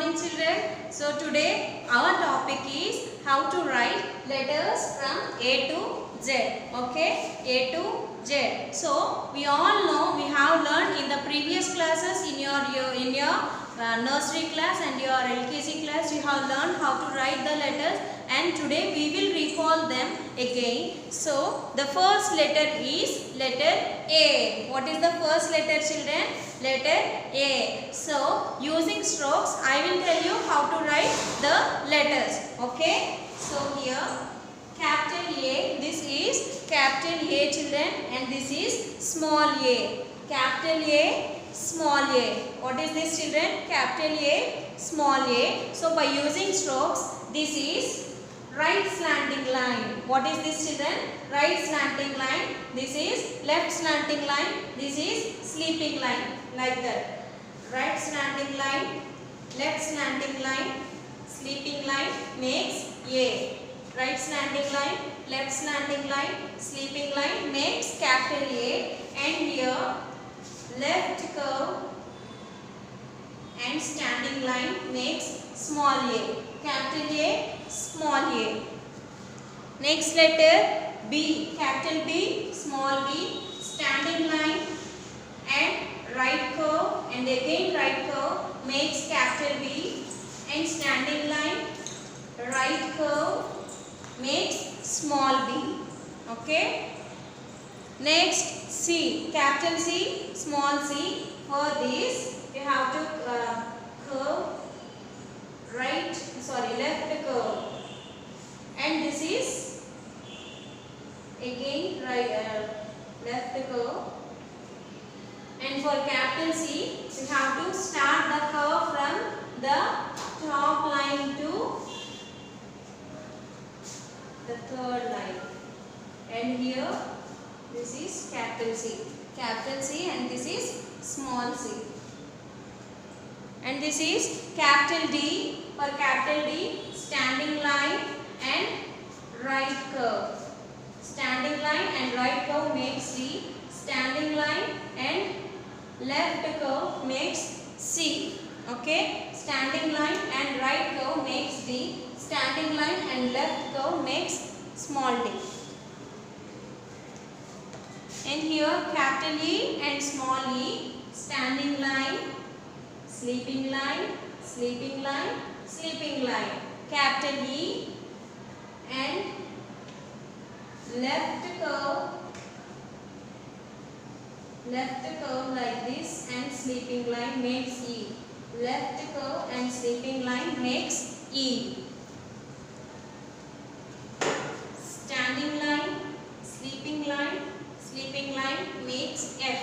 morning children. So today our topic is how to write letters from A to Z. Okay, A to Z. So we all know, we have learned in the previous classes in your nursery class and your LKG class, you have learned how to write the letters, and today we will recall them again. So the first letter is letter A. What is the first letter children? Letter A. So using strokes I will tell you how to write the letters. Okay. So here capital A, this is capital A children, and this is small a. Capital A, small a. What is this children? Capital A, small a. So by using strokes, this is right slanting line. What is this children? Right slanting line. This is left slanting line. This is sleeping line. Like that. Right slanting line, left slanting line, sleeping line makes A. Right slanting line, left slanting line, sleeping line makes capital A, and here left curve and standing line makes small a. Capital A, small a. Next letter B. Capital B, small b, standing line and right curve, and again right curve makes capital B, and standing line, right curve makes small b. Okay. Next C. Capital C, small c. For this you have to curve left curve, and this is again left curve, and for capital C you have to start the curve from the top line to the third line, and here this is capital C, and this is small c, and this is capital D. For capital D, standing line and right curve. Standing line and right curve makes D. Standing line and left curve makes C. Okay. Standing line and right curve makes D. Standing line and left curve makes small d. And here capital E and small e, standing line, sleeping line, sleeping line, sleeping line. Capital E and left curve like this, and sleeping line makes E. Left curve and sleeping line makes E. Standing line, sleeping line makes F.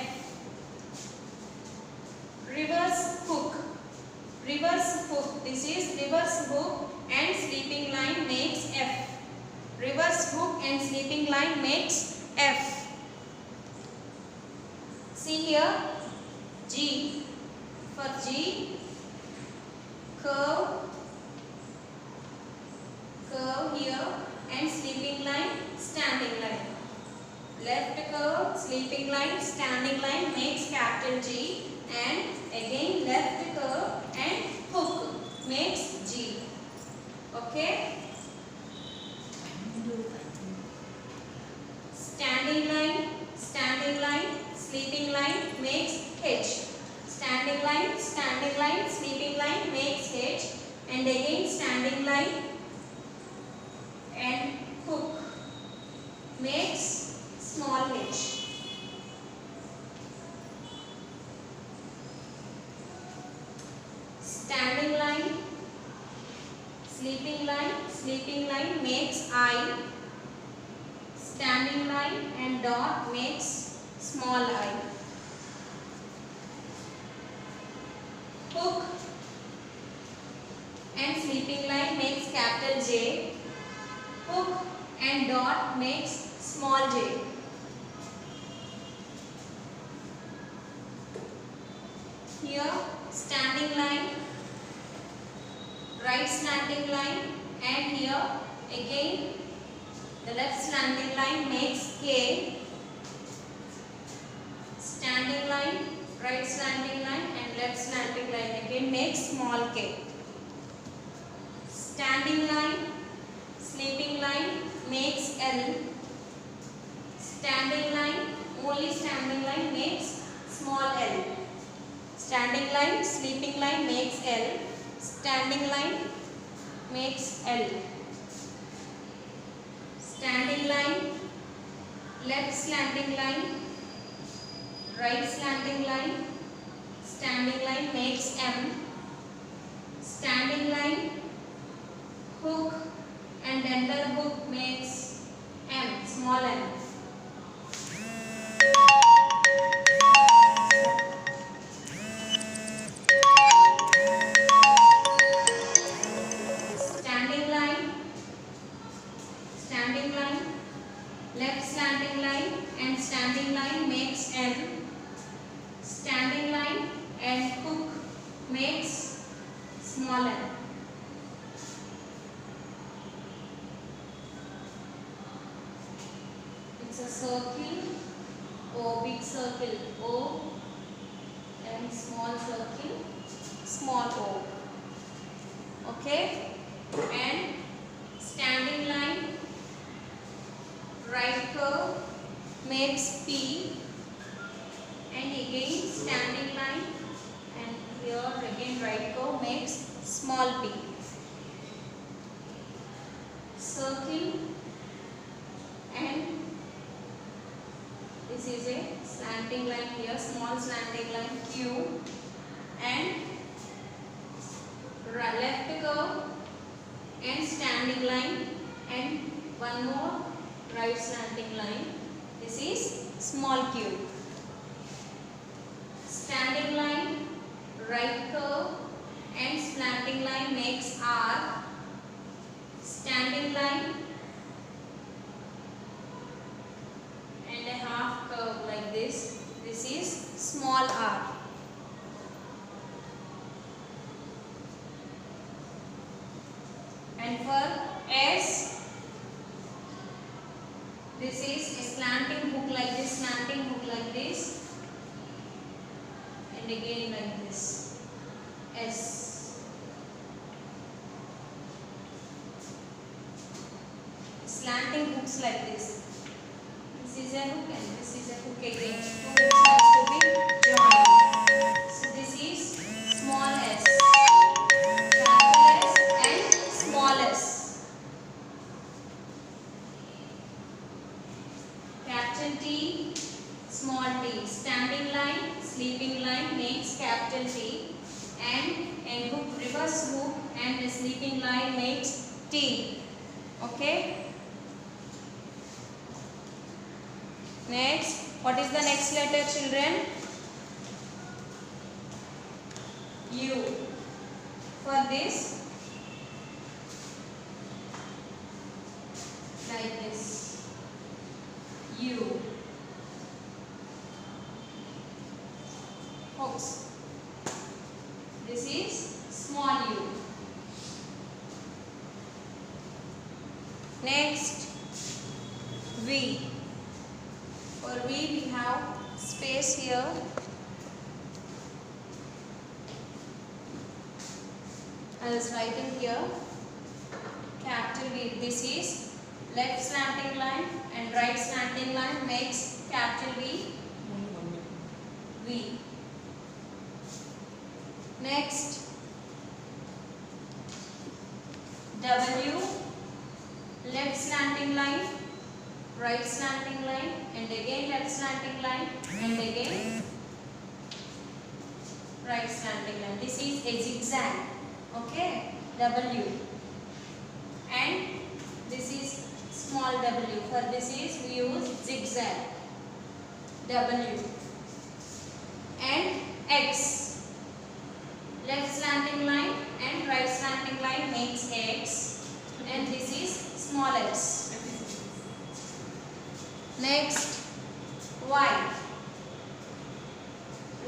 Reverse hook. This is reverse hook and sleeping line makes F. Reverse hook and sleeping line makes F. See here G. For G, curve here and sleeping line, standing line. Left curve, sleeping line, standing line makes capital G, and again left curve and hook makes G. Okay. Standing line, sleeping line makes H. Standing line, sleeping line makes H, and again standing line and hook makes small h. Standing line, sleeping line makes I. Standing line and dot makes small I. Hook and sleeping line makes capital J. Hook and dot makes small j. Here standing line, right slanting line, and here again the left slanting line makes K. Standing line, right slanting line and left slanting line again makes small k. Standing line, sleeping line makes L. Standing line, only standing line makes small l. Standing line, sleeping line makes L. Standing line makes L. Standing line, left slanting line, right slanting line, standing line makes M. Standing line, hook and enter hook makes M, small m. Left slanting line and standing line makes N. Standing line and hook makes small n. It's a circle, O big circle, O and small circle, small o. Okay, and standing line, right curve makes P, and again standing line and here again right curve makes small p. Circle, and this is a slanting line here, small slanting line Q, and left curve and standing line and one more right slanting line. This is small q. Standing line, right curve and slanting line makes R. Standing line and a half curve like this. This is small r. And for S, this is a slanting hook like this, slanting hook like this, and again like this. S. Slanting hooks like this. This is a hook and this is a hook again. Two hooks has to be joined. So this is small s, capital S and small s. Capital T, small t. Standing line, sleeping line makes capital T, and a hook, reverse hook and the sleeping line makes T. Okay. Next, what is the next letter, children? U. For this, like this. U. Hooks. This is small u. Next, V. For V, we have space here. I was writing here capital V. This is left slanting line and right slanting line makes capital V. V. Next, W. Left slanting line, right slanting line, and again left slanting line, and again right slanting line. This is a zigzag. Okay, W. And this is small w. For this is we use zigzag. W. And X. Left slanting line and right slanting line makes X. And this is small x. Next, Y.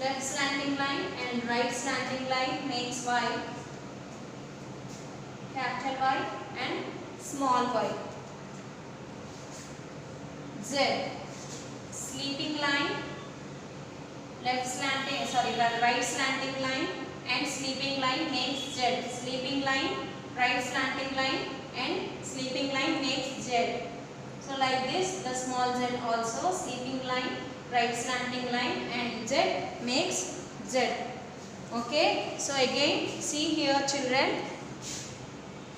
Left slanting line and right slanting line makes Y. Capital Y and small y. Z. Sleeping line, right slanting line and sleeping line makes Z. Sleeping line right slanting line and sleeping line makes Z. So like this, the small z also, sleeping line, right slanting line and Z makes Z. Okay, so again see here children,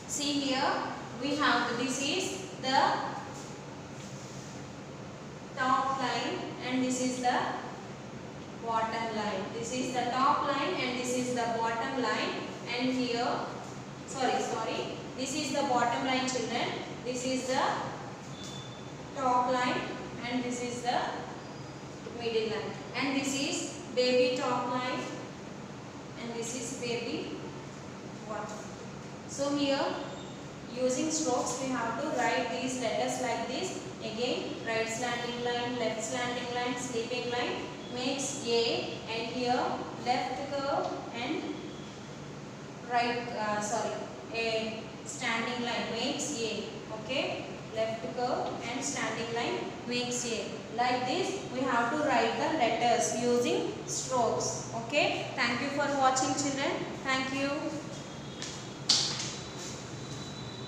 see here we have, this is the top line and this is the bottom line. This is the top line and this is the bottom line, and here, sorry, this is the bottom line children, this is the top line and this is the middle line, and this is baby top line and this is baby bottom. So here using strokes we have to write these letters like this. Again, right slanting line, left slanting line, sleeping line makes A, and here left curve and right, a standing line makes A. Okay, left curve and standing line makes A. Like this we have to write the letters using strokes. Okay, thank you for watching children. Thank you.